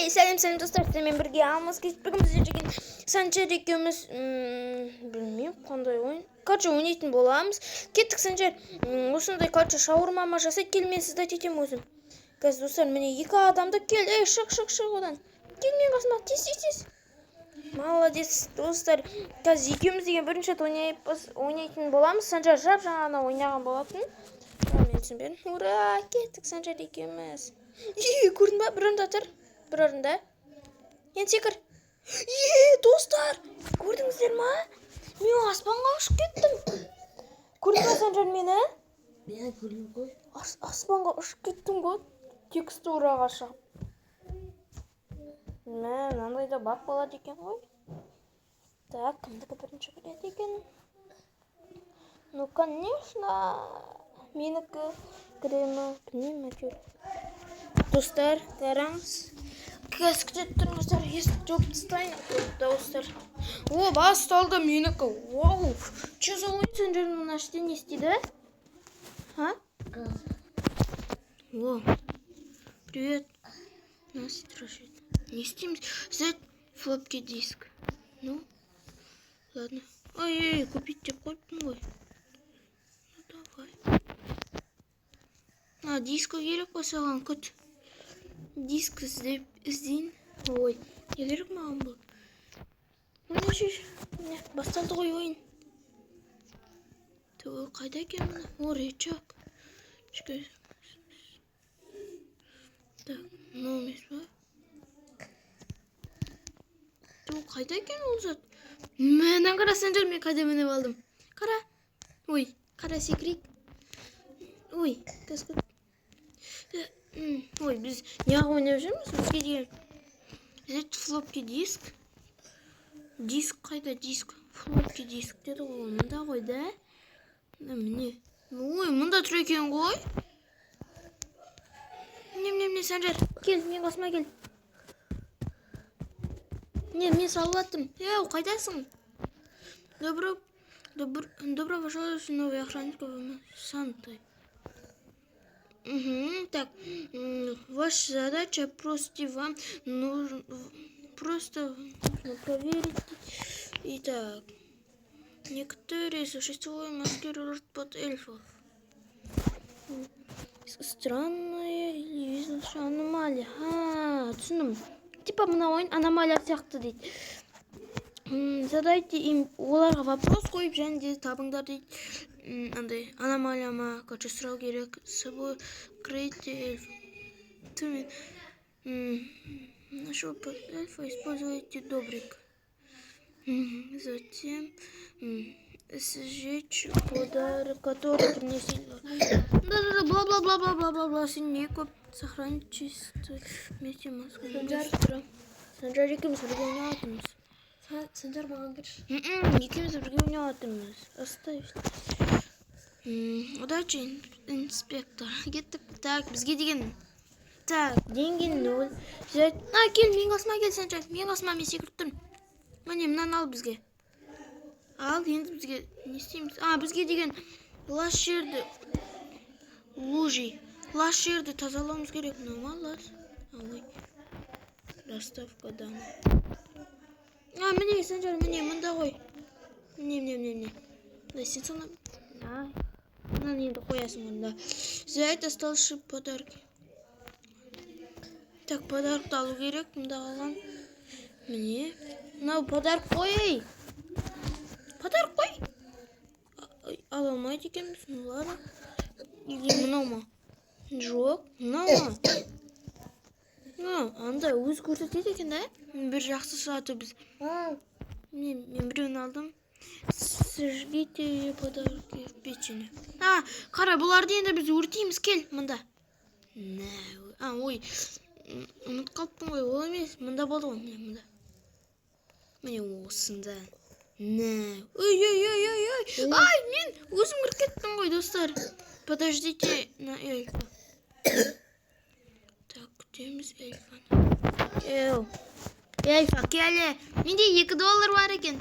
Selam dostlar, sizlerle birge almaz geçip bugün Sancar ekimiz bilmiyorum qanday oyun. Kaça oynaytın bolamız. Kettik Sancar. Osындай kaça шаурма жасап келмен сізді айтем өзім. Қазір достар, міне екі адамды кел. Шық одан. Келмен қасыма. Тез. Молодец, достар. Қазір екеуміз деген бірінші рет ойнайтын боламыз. Санжар жаңа ойнаған болатын. Мен түсінбедім. Ура! Кеттік Санжар екеуміз. Көрдің ба? Бір орында тұр. Бір орында. Енді секір. Достар! Көрдіңіздер ма? Мен аспанға ұшып кеттім. Көрдің ба Санжар мені? Мен көрдім ғой. Аспанға ұшып кеттім ғой. Текстураға шығып. Мынандай да бақ болады екен ғой. Так, кімдікі бірінші біледі екен? Ну, конечно, менікі кремі. Білмеймін әйтеуір. Достар, қараңыз. Қазір күтіп тұрыңыздар, есік жауып тастайын. Достар. О, басталды менікі. Вау! Че за ойын Санжар мына іште не істейді? А? О, привет. Нас страшит. Не стимс. Взять флопки диск. Ну, ладно. Ой, купить тебе копим, ой. Ну, давай. Диск керек болсаған күт. Диск іздейін. Ой, не керек маған бұл? Міне, басталды ғой ойын. Той, қайда екен мұны? О, речак. Шүкір. Так, мынау емес па? Той, қайда екен ол зат? Мәнен қара Санжар, мен қайда мініп алдым? Қара. Ой, қара секірейік. Ой, кәскіп. Ой, біз неғып ойнап жүрміз? Бізге деген. Зет флопки диск. Диск қайда диск? Флопки диск деді ғой. Мұнда ғой, да? Міне. Ой, мұнда тұр екен ғой. Не, Санжар. Кел, мен қасыма кел. Не, мен салып аттым. Қайдасың? Добро пожаловать в новый охранник Сантой. Так, ваша задача просто вам нужно проверить. Итак, некоторые существа маскируют под эльфов. Странная или визуальная аномалия. Түсіндім. Типа мына ойын аномалия сияқты дейді. Задайте им оларға вопрос қойып, және де табыңдар дейді. Андай аномалия ма, короче, сұрау керек. С собой крейте эльф. Нашего эльфа используйте добрик. Затем сжечь подарок, который принесли. Да, бла-бла-бла. Синейку сохранить чисто вместе маску. Санжар екеуміз бірге ойнаватырмыз. Санжар маған кірші. Екеуміз бірге ойнаватырмыз. Оставь. Удачи, инспектор. Кеттік. Так, бізге деген. Так, деньги 0. Кел, мен қасыма кел, Санжар. Мен қасыма, мен секіріп тұрмын. Міне, мынаны ал бізге. Ал, енді бізге не істейміз? Бізге деген лас жерді лас жерді тазалауымыз керек. Нормально. Ой. Доставкадан. Міне, Санжар, міне, мұнда ғой. Міне. Да, сен сана. Мынаны енді қоясың мұнда. Взять остался подарки. Так, подаркты алу керек. Мұнда қалған. Міне. Мынау подарок қой. Подарок қой. Ала алмайды екенбіз. Ну ладно. Или мынау ма? Жоқ. Мынау ма? Анда өз көрсетеді екен, да? Бір жақсы саты біз. Мен біреуін алдым. Сожгите подарки в печени. Қара, бұларды енді біз өртейміз. Кел, мұнда. Ой. Ұмыт қалыппын ғой, ол емес. Мұнда болды ғой, мұнда. Міне осында. Ой. Мен өзім кіріп кеттім ғой, достар. Подождите на эльфа. Так, күтеміз эльфаны. Эльфа, келе. Менде $2 бар екен.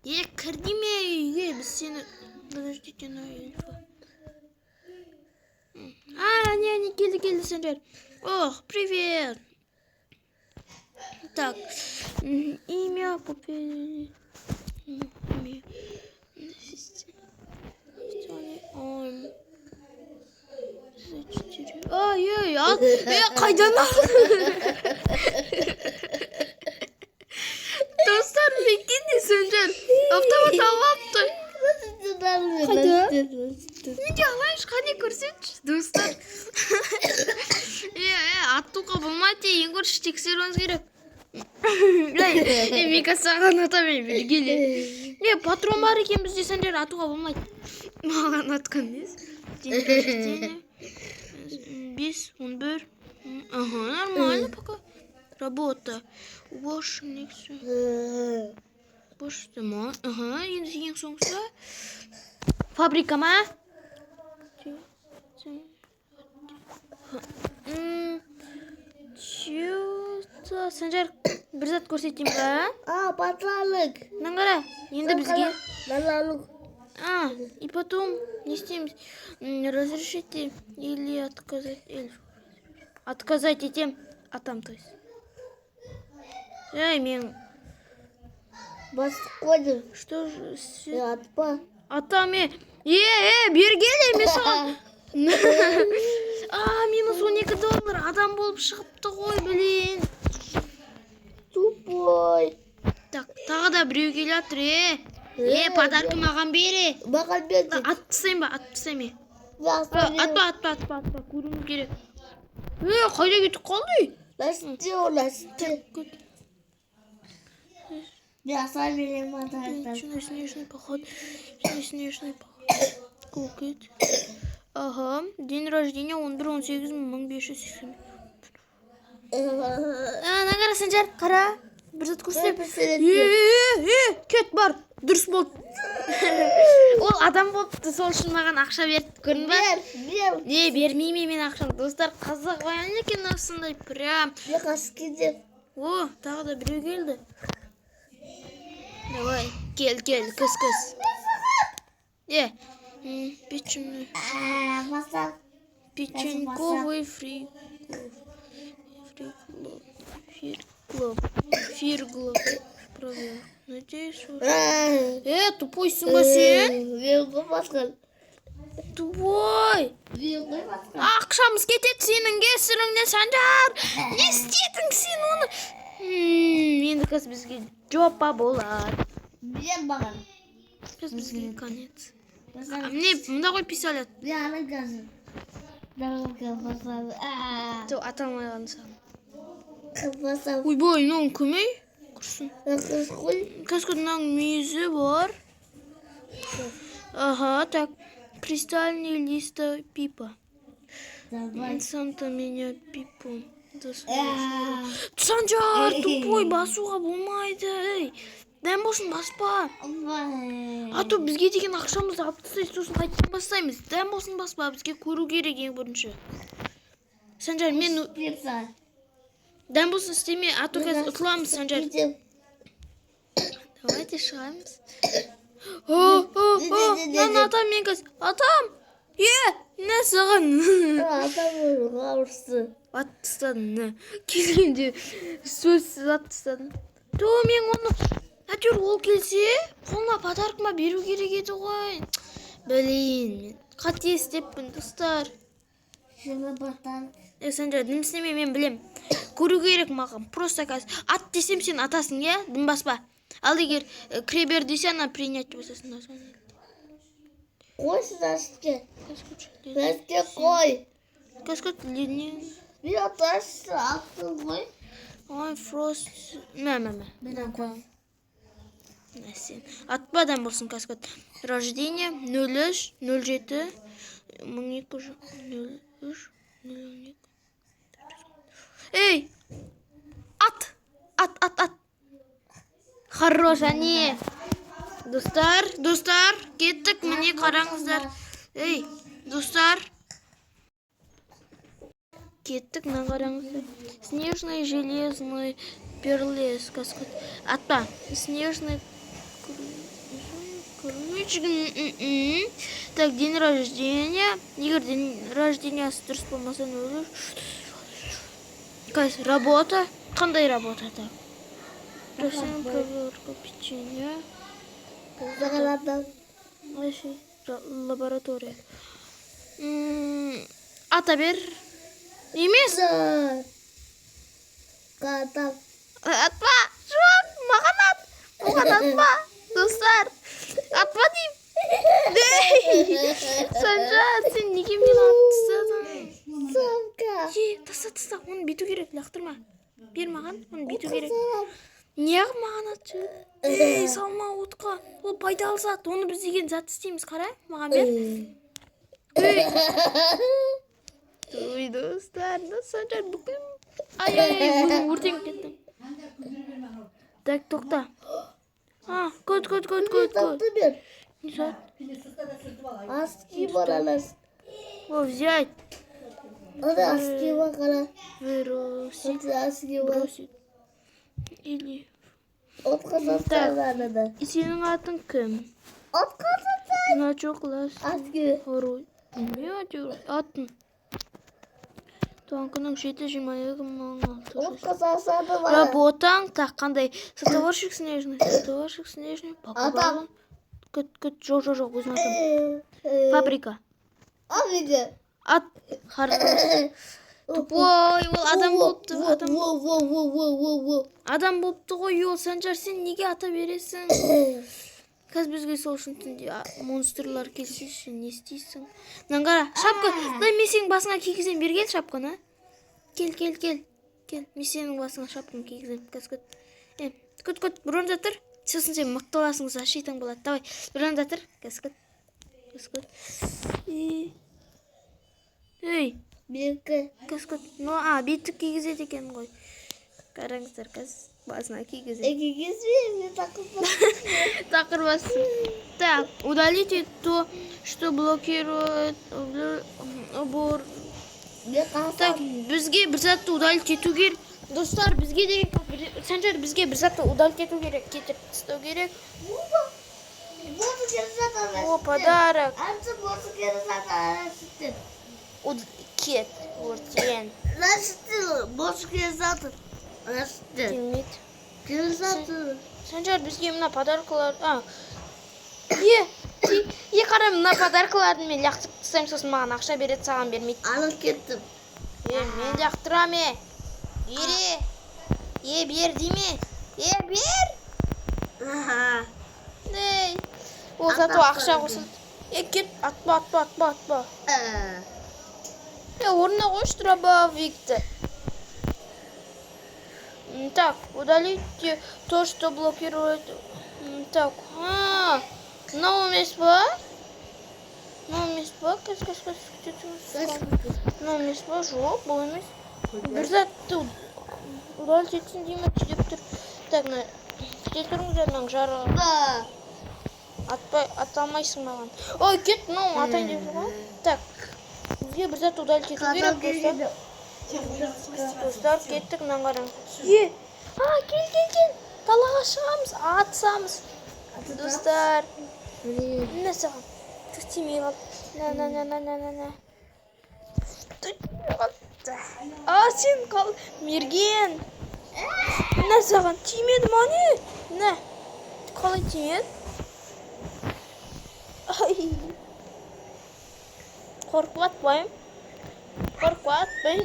Кірді ме үйге? Біз сені... Подождите на эльфа. Не, келді, Санжар. Ох, привет. Так. Имя попели. Ай, қайдан достар, мекенде Санжар автомат алыпты. Неге алайыншы, қане көрсетші, достар. Аттуға болмайды, ең көрші тексеруіңіз керек. Мека саған атамай білгелі. Патрон бар екен бізде, Санжар, атуға болмайды. Маған атқан емес. 5, 11. Ага, нормально пока. Работа. Бош, не все. Бош, тема. Ага, ең соңғысы. Фабрика ма? Чё-то, Санжар, бір зат көрсетейін ба? Патронлық. Наңғара, енді бізге. Патронлық. И потом не істейміз. Разрешите или отказать? Отказать етем атам, то есть. Мен... Басып қойдым. Что же... Атпа. Атам, бергелі мен саған. Минус $12. Адам болып шығыпты ғой, білейін. Тупой. Так, тағы да біреу келе атыр, подаркы маған бере. Маған берді. Атпысайын ба, атпысайын. Атпа, көруіміз керек. Қайда кетіп қалды? Ласты. Я сам берем подарок. Снежный поход. Кукет. Ага, день рождения 11-18-1580. Нағара, Санжар, қара. Бір зат көрсетіп. Кет бар. Дұрыс болды. Ол адам болыпты, сол үшін маған ақша берді. Көрдің ба? Бермейме мен ақшаны. Достар, қазақ баян екен осындай. Прям. Я қасқиді. Тағы да біреу келді. Давай, кел, кіс. Печеный. Печеньковый фирглов. Правильно. Надеюсь, тупойсың ба сен? Вилгой басқан. Тупой. Вилгой басқан. Ақшамыз кетеді сенің кесіріңнен, Санжар. Не істедің сен оны? Енді қазір бізге жопа болады. Бер маған. Қазір бізге конец. Міне, мұнда ғой пистолет. Аны қазір. Аталмай қалды саған. Қылбасам. Ойбой, мынауың көмей? Құрсын. Қыз қой. Каскадның мүйізі бар. Ага, так. Кристальный листа пипа. Давай. Санта меня пипом. Санжар, тупой, басуға болмайды. Дәм болсын, баспа. То бізге деген ақшамызды алып тастайсыз, сосын қайтып бастаймыз. Дәм болсын, баспа, бізге көру керек ең бірінші. Санжар, мен... Дәм болсын істеме, то қазір ұтыламыз, Санжар. Давайте шығамыз. Нан атам мен қазір. Атам! Не саған? Атам ғауырсы. Ат тастадың, келгенде сөзсіз ат тастадың. Мен оны... Әтер ол келсе, қолына подаркыма беру керек еді ғой. Білейін мен. Қате істеппін, достар. Жаңа подарок. Санжар, дімсінеме мен білем. Көру керек маған. Просто қазір ат десем сен атасың, дым баспа. Ал егер кребер десе, принять басасың. Қой сіздашке. Ләске қой. Каскот ледне. Мен аташы ақтың ғой. Фрост. Мен қойым. Атпадан болсын, Каскот. Рождение 03, 07, 12, 03, 02. Ат! Хорош, әне. Достар, кеттік, міне қараңыздар. Достар. Кеттік, мына қараңыздар. Снежный, железный, перлес, Каскот. Атпа, снежный... Так, день рождения. Егер день рождения дұрыс болмаса, не olur. Работа. Қандай работа, так? Жасаем проверка печенья. Загалады. Вообще, лаборатория. Ата бер. Емес. Катап. Атпа. Жоқ, маған ат. Оған атпа. Достар. Атпа дейм. Санжар, сен неге мені атып тастадың? Сумка. Таста. Оны бүйту керек, лақтырма. Бер маған, оны бүйту керек. Неғып маған атшы? Салма отқа. Ол пайдалы зат. Оны біз деген зат істейміз. Қара, маған бер. Ой, достар, Санжар бүкіл. Ай, өртеніп кеттім. Так, тоқта. Көт. Сатты бер. Не зат? Аски баралас. О, взять. Ада аски бакала. Бросить. Ада аски бар. Бросить. Или... Отқа сатсалады. Сенің атың кім? Отқа сатса. Значок лас. Аски. Орой. Білмей атын. Танкының 7-22 мың. Отқа сатсады бар. Работаң, так, қандай? Сотоварщик снежный. Адам. Күт, жоқ, өзім атым. Фабрика. Абиге. Ат. Харбар. Тупой, ол адам болыпты. Адам болыпты ғой, ол Санжар, сен неге ата бересің? Қазір бізге сол үшін түнде монстрлар келсеші, не істейсің? Наңғара, шапка, мен сенің басыңа кигізем, бергел шапканы. Кел. Мен сенің басыңа шапканы кигізем. Күт, бұрын жатыр. Сосын сен мақталасың, защитаң болады. Давай, бұрын жатыр. Күт. Ей, Беркі. күт. Беттік кигізеді екен ғой. Қараңыздар, басына кигізеді. Кигізбеймін, Тақырбасын. Так, удалите то, что блокирует Так, бізге бір затты удалить ету керек. Достар, бізге деген Санжар, бізге бір затты удалить ету керек. Кетіп тастау керек. О, подарок. Ансы босы кері сатары сүттен. Кет, өртен. Насыттен, босы кері сатыр. Насыттен. Келмейді. Кері сатыр. Санжар, бізге мына подаркалар... Қара, мына подаркаларды мен лақтырып тастаймын, сосын маған ақша береді, саған бермейді. Алып кеттім. Мен лақтырам, Ере. Бер дейме. Бер. Ол зато ақша қосылды. Кет, атпа. Орнына қойшы, дробовикті. Так, удалите то, что блокирует... Так, мынау емес па? Мынау емес па? Жоқ, бұл емес. Бір затты удалить етсін деймін, деп тұр. Так, кете тұрыңыздар, мынау жарығы. Аталмайсың маған. Ой, кет, мынау атайын деп жүр ғой. Так, бізге бір затты удалить ету керек, достар. Достар, кеттік, мынан қараң. Кел. Далаға шығамыз, атсамыз. Достар. Міне саған. Тімей қалды. Сен қал. Мерген. Міне саған. Тимеді мане. Міне. Қалай тимеді? Қорқуатпайым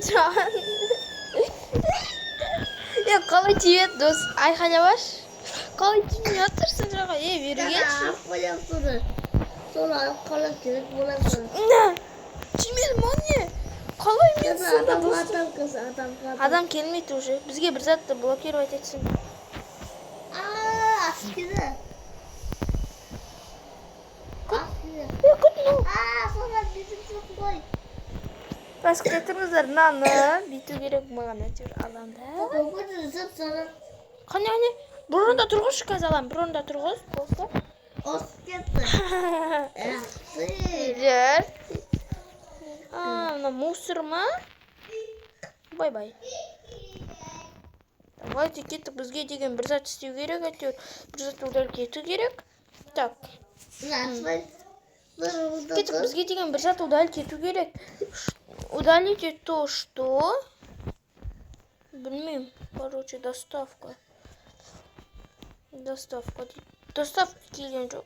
саған. Қалай тимеді, дос? Айқайлабаш. Қалай тимей отырсың жаға? Берігенші. Ақпалап тұрды. Сол қалап керек боласың. Тимеді мане. Қалай мен сонда, дос? Адам келмейді уже. Бізге бір затты блокировать етсін. Аскеді. Күт, ну. Содан бетім жоқ қой. Басып кетіңіздер, наны бүйту керек маған әйтеуір аламда. Қане, бір орында тұрғызшы қазір алам, бір орында тұрғыз, достар. Осып кетті. Жүр. Мына мусор ма? Бай. Давайте кеттік, бізге деген бір зат істеу керек, әйтеуір бір зат удалить ету керек. Так. Кеттік, бізге деген бір зат удалить ету керек. Удалите то, что... Білмеймін, короче, доставка. Доставка дейді. Доставка келген жоқ.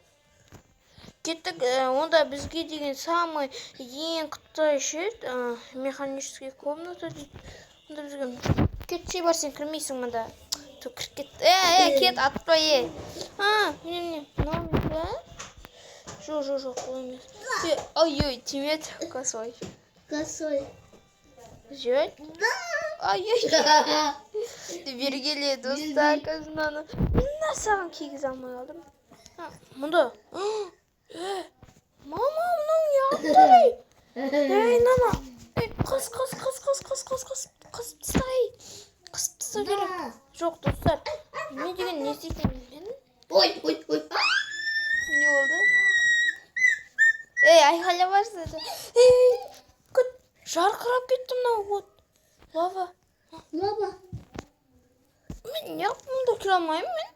Кеттік, онда бізге деген самый ең қытай шет механический комната дейді. Онда бізге кетшей бар, сен кірмейсің мұнда. Кіріп кет. Кет, атпай. Міне, мынау ба? Жоқ, ол емес. Ой, тимет косой. Косой. Жет? Ой. Бергеле, достар, қазынаны. Мен саған кигіз алмай алдым. Мұнда. Мама, мынау яғдай. Нана. Қыз тыстай. Қыз тыстай керек. Жоқ, достар. Не деген не істейтін мен? Ой. Не болды? Айқайлап барсың. Күт, жарқырап кетті мынау от. Лава. Мен неғып мұнда кіре алмаймын мен?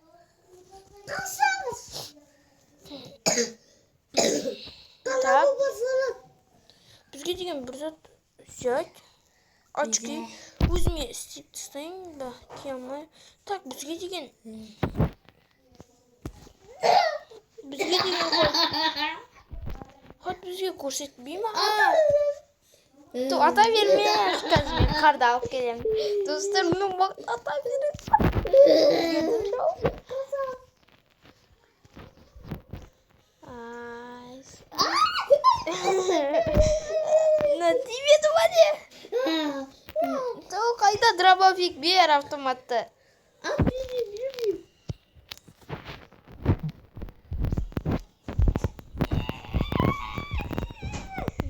Қалсаңыз. Так. Бізге деген бір зат взять. Очки. Өзіме істеп тастайын ба? Кие алмай. Так, бізге деген Хат бізге көрсетпей ма? Ата берме. Қазір мен қарды алып келем. Достар, мұның бақыт ата берем. Тебе тумаде. Қайда дробовик бер автоматты.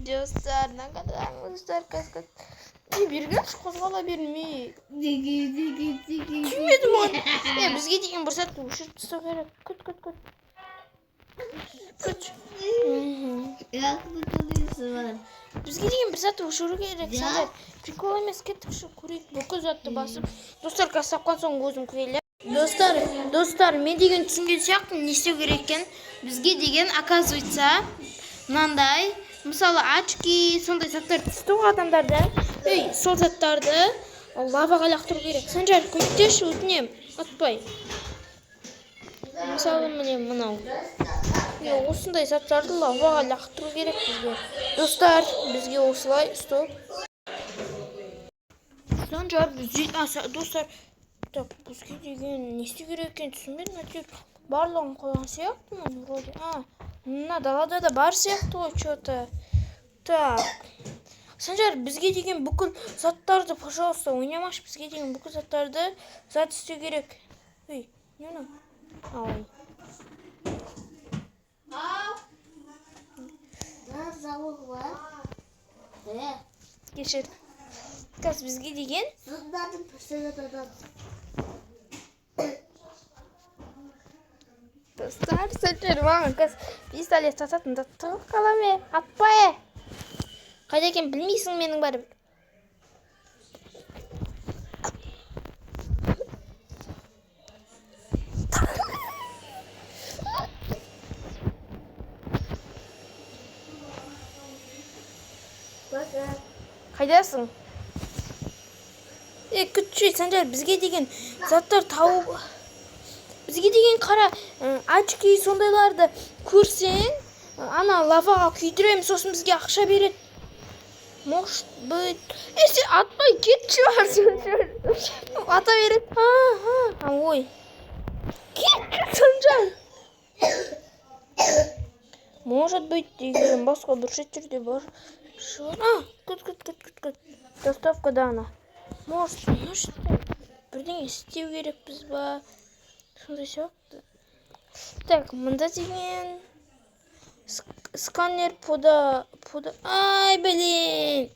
Достар, нақадаңыздар қасқат. Бергенш қозғала бермей. Күймеді мұн. Бізге деген бір сәтті өшіріп тастау керек. Күт. Бізге деген бір сәтті өшіру керек. Сәндер, прикол емес, кеттік шу көрейік. Бүкіл затты басып. Достар, қасапқан соң өзім көрелі. Достар, мен деген түсінген сияқты не істеу керек екен. Бізге деген, оказывается, мынандай, мысалы, очки, сондай заттар түстіғ адамдарды, сол заттарды лаваға лақтыру керек. Санжар, көмектеші, өтінем, атпай. Мысалы, міне мынау. Осындай заттарды лаваға лақтыру керек бізге. Достар, бізге осылай, стоп. Санжар, достар, бізге деген не істеу керек екен түсінбедім, әйтеуір барлығын қойған сияқты ма, вроде. Мына далада да бар сияқты ғой, что-то. Так. Санжар, бізге деген бүкіл заттарды, пожалуйста, ойнамашы, бізге деген бүкіл заттарды зат істеу керек. Не мынау? Ой. Кешір. Қаз бізге деген? Достар, Санжар, маған қаз пистолет сататында тұғып қаламе, атпай. Қайда екен білмейсің менің бәрі. Қайдасың? Күтші, Санжар, бізге деген заттар тауып. Бізге деген қара очки сондайларды көрсең, ана лаваға күйдіремін, сосын бізге ақша береді. Может быть. Сен атпай кетші бар. Ата береді. Ой. Кетші, Санжар. Может быть, деген басқа бір шеттерде бар. Күт. Доставкада ана. Может, бірдеңе істеу керек біз ба? Сондай сияқты. Так, мында деген сканер пода. Ай, блин.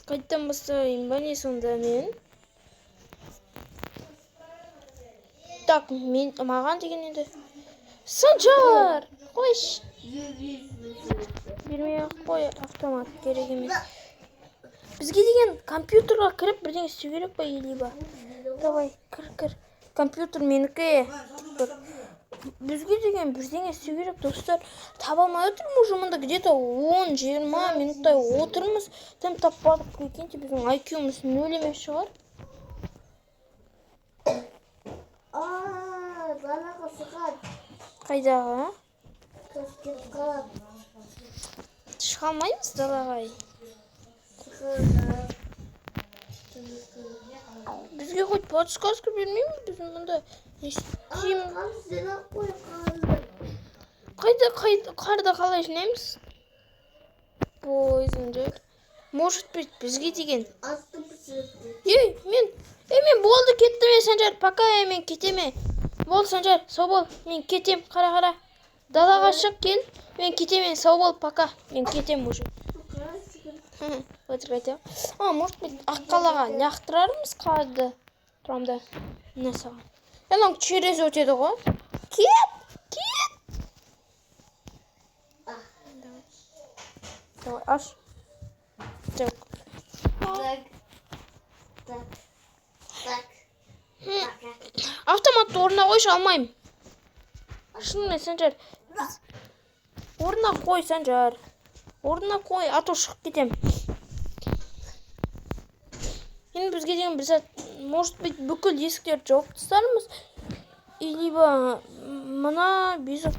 Қайттан бастайын ба не сонда мен? Так, маған деген еді. Санжар! Қойш! Бермей қой, автомат керек емес. Бізге деген компьютерға кіріп бірден істеу керек па, елі ба? Давай, кір. Компьютер менікі. Бізге деген бірден істеу керек, достар. Таба алмай отырмыз, уже мұнда где-то 10-20 минуттай отырмыз. Тым таппадық көйкенде біздің IQ-мыз 0 емес шығар. Далаға шығады. Қайдағы? Кәскен қалап. Шыға алмаймыз далаға. Бізге хоть подсказка бермейміз, біз мұнда не істейміз? Қамсына қой қалды. Қарды қалай жинаймыз? Бойзендер. Может быть, бізге деген. Атты пісірді. Мен болды кеттім, Санжар, пока мен кетеме. Бол, Санжар, сау бол, мен кетем, қара. Далаға шық кел, мен кетеме, сау бол, пока. Мен кетем уже. Өтірік айтам. Может быть, аққалаға лақтырармыз қарды. Тұрамда. Не саған? Оның через өтеді ғой. Кет! Давай, аш. Так. Автоматты орнына қойшы, алмайым. Шынымен, Санжар. Орнына қой, Санжар. Орнына қой, ату шығып кетем. Енді бізге деген бір сәт, может быть, бүкіл есіктерді жауып тастармыз. Либо мына безок.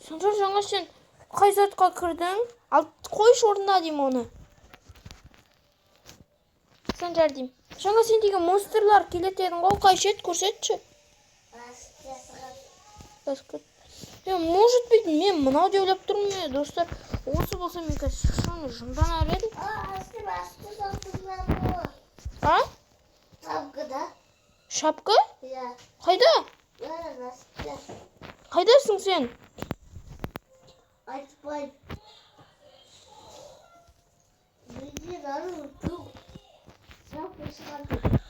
Санжар, жаңа сен қай затқа кірдің? Алып қойшы орнына дейм оны. Санжар дейм. Жаңа сен деген монстрлар келетедің ғой, қай шет көрсетші. Может быть, мен мынау деп ойлап тұрмын, достар. Осы болса мен шын жынданар едім. Шапкада. Шапка? Иә. Қайда? Қайдасың сен? Айтпай. Биде зару тук. Шапка.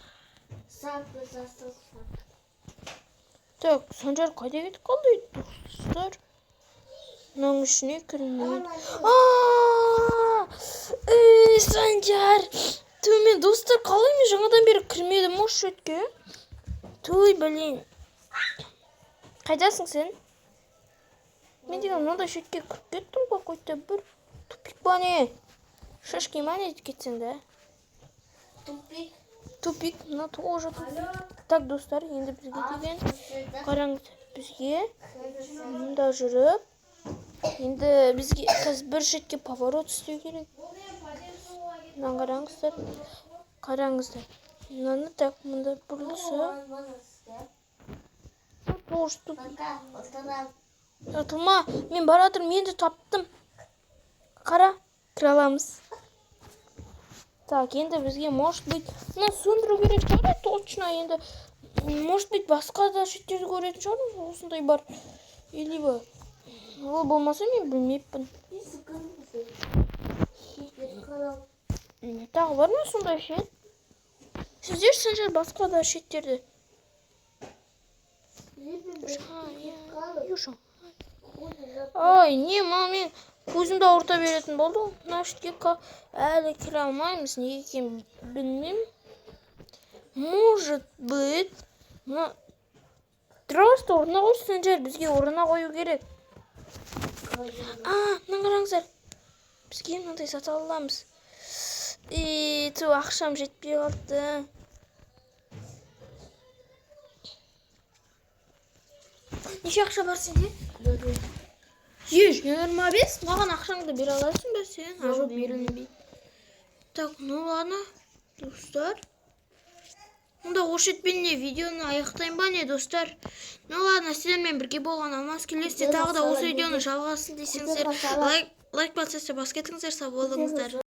Так, Санжар қайда кетіп қалды, достар? Мынаның ішіне кірмейді. Санжар! Мен достар, қалай мен жаңадан бері кірмедім осы шетке? Блин. Қайдасың сен? Мен деген мынандай шетке кіріп кеттім ғой, қойта бір тупик ба не? Шашки ма не кетсең да? Тупик, мына тоже тупик. Так, достар, енді бізге деген қараңыз, бізге мұнда жүріп, енді бізге бір шетке поворот істеу керек. Мынаны қараңыздар. Мынаны так, мұнда бұрылса. Тоже тупик. Тұма, мен баратырмын, енді таптым. Қара, кіре аламыз. Так, енді бізге, может быть, мына сөндіру керек шығар, точно, енді, может быть, басқа да шеттерді көретін шығармыз, осындай бар. Либо, ол болмаса мен білмеппін. Тағы бар ма сондай шет? Сіздер Санжар басқа да шеттерді? Ай, не, мен көзімді ауырта беретін болды. Мына шетке әлі кіре алмаймыз, неге екенін білмеймін. Может быть, просто орнына қойшы, Санжар, бізге орнына қою керек. Мына қараңыздар, бізге мынандай сата аламыз. Ақшам жетпей қалды. Неше ақша бар сенде? 125. Маған ақшаңды бере аласың ба сен? Жоқ, берілмейді. Так, ну ладно, достар. Онда осы шетпеніне видеоны аяқтайын ба не, достар? Ну ладно, сіздермен бірге болған Алмас келесте тағы да осы видеоны жалғасын десеңіздер, лайк басып басқа етіңіздер, сау болыңыздар.